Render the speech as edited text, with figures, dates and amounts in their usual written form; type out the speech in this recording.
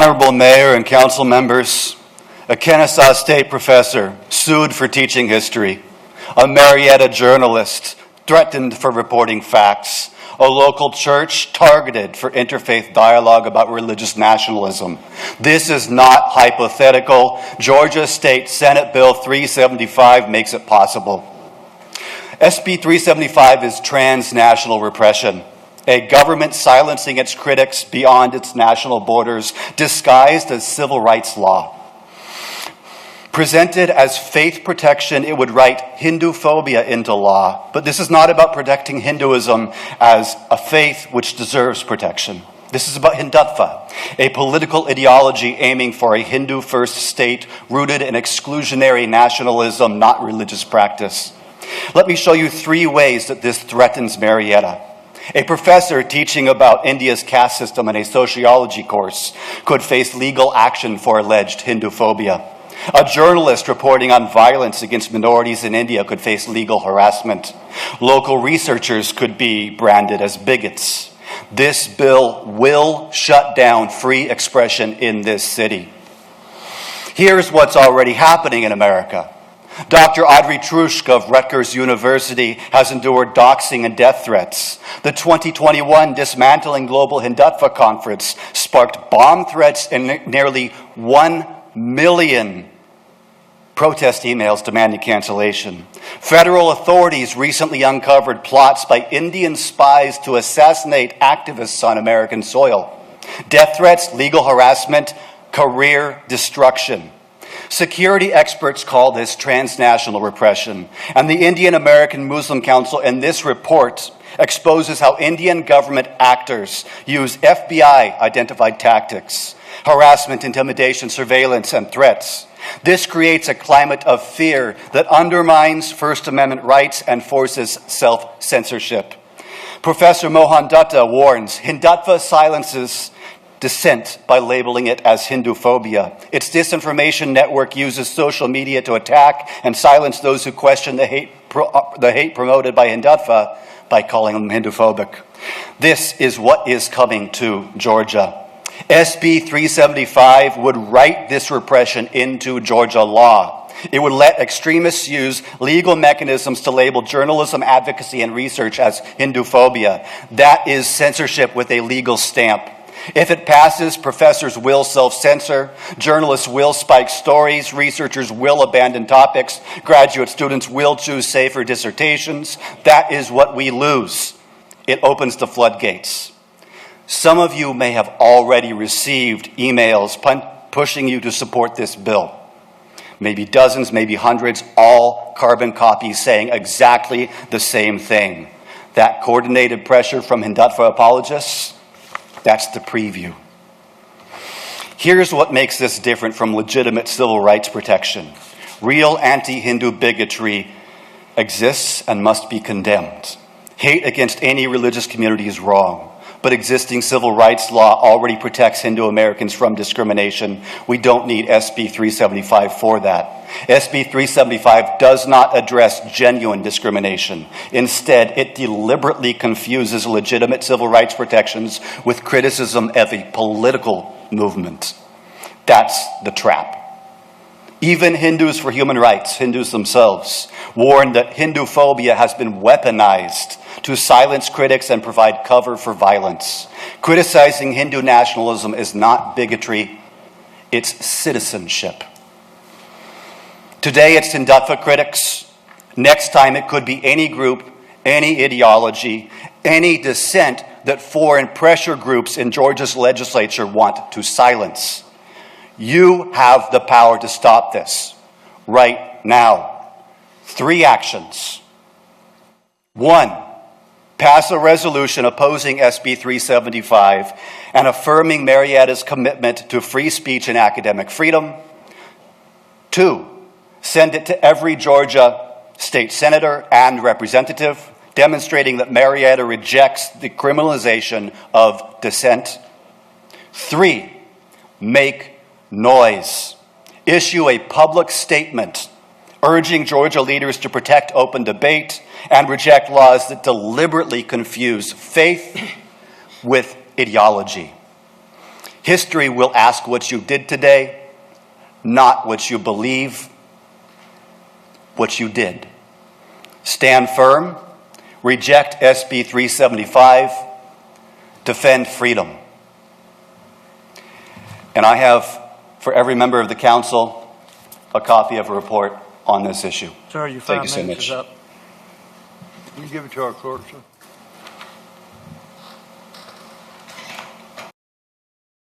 Honorable Mayor and Council members, a Kennesaw State professor sued for teaching history, a Marietta journalist threatened for reporting facts, a local church targeted for interfaith dialogue about religious nationalism. This is not hypothetical. Georgia State Senate Bill 375 makes it possible. SB 375 is transnational repression, a government silencing its critics beyond its national borders, disguised as civil rights law. Presented as faith protection, it would write Hinduphobia into law. But this is not about protecting Hinduism as a faith which deserves protection. This is about Hindutva, a political ideology aiming for a Hindu-first state rooted in exclusionary nationalism, not religious practice. Let me show you 3 ways that this threatens Marietta. A professor teaching about India's caste system in a sociology course could face legal action for alleged Hinduphobia. A journalist reporting on violence against minorities in India could face legal harassment. Local researchers could be branded as bigots. This bill will shut down free expression in this city. Here's what's already happening in America. Dr. Audrey Trushk of Rutgers University has endured doxing and death threats. The 2021 Dismantling Global Hindutva Conference sparked bomb threats and nearly 1 million protest emails demanding cancellation. Federal authorities recently uncovered plots by Indian spies to assassinate activists on American soil. Death threats, legal harassment, career destruction. Security experts call this transnational repression, and the Indian American Muslim Council in this report exposes how Indian government actors use FBI-identified tactics, harassment, intimidation, surveillance, and threats. This creates a climate of fear that undermines First Amendment rights and forces self-censorship. Professor Mohan Dutta warns Hindutva silences dissent by labeling it as Hinduphobia. Its disinformation network uses social media to attack and silence those who question the hate promoted by Hindutva by calling them Hinduphobic. This is what is coming to Georgia. SB 375 would write this repression into Georgia law. It would let extremists use legal mechanisms to label journalism, advocacy, and research as Hinduphobia. That is censorship with a legal stamp. If it passes, professors will self-censor, journalists will spike stories, researchers will abandon topics, graduate students will choose safer dissertations. That is what we lose. It opens the floodgates. Some of you may have already received emails pushing you to support this bill. Maybe dozens, maybe hundreds, all carbon copies saying exactly the same thing. That coordinated pressure from Hindutva apologists, that's the preview. Here's what makes this different from legitimate civil rights protection. Real anti-Hindu bigotry exists and must be condemned. Hate against any religious community is wrong, but existing civil rights law already protects Hindu Americans from discrimination. We don't need SB 375 for that. SB 375 does not address genuine discrimination. Instead, it deliberately confuses legitimate civil rights protections with criticism of a political movement. That's the trap. Even Hindus for Human Rights, Hindus themselves, warn that Hinduphobia has been weaponized to silence critics and provide cover for violence. Criticizing Hindu nationalism is not bigotry, it's citizenship. Today it's Hindutva critics. Next time it could be any group, any ideology, any dissent that foreign pressure groups in Georgia's legislature want to silence. You have the power to stop this right now. 3 actions. 1, pass a resolution opposing SB 375 and affirming Marietta's commitment to free speech and academic freedom. 2, send it to every Georgia state senator and representative, demonstrating that Marietta rejects the criminalization of dissent. 3, make noise. Issue a public statement urging Georgia leaders to protect open debate and reject laws that deliberately confuse faith with ideology. History will ask what you did today, not what you believe, what you did. Stand firm, reject SB 375, defend freedom. And I have, for every member of the council, a copy of a report on this issue. Sir, your Thank 5 you so minutes much. is up. Can you give it to our clerk, sir?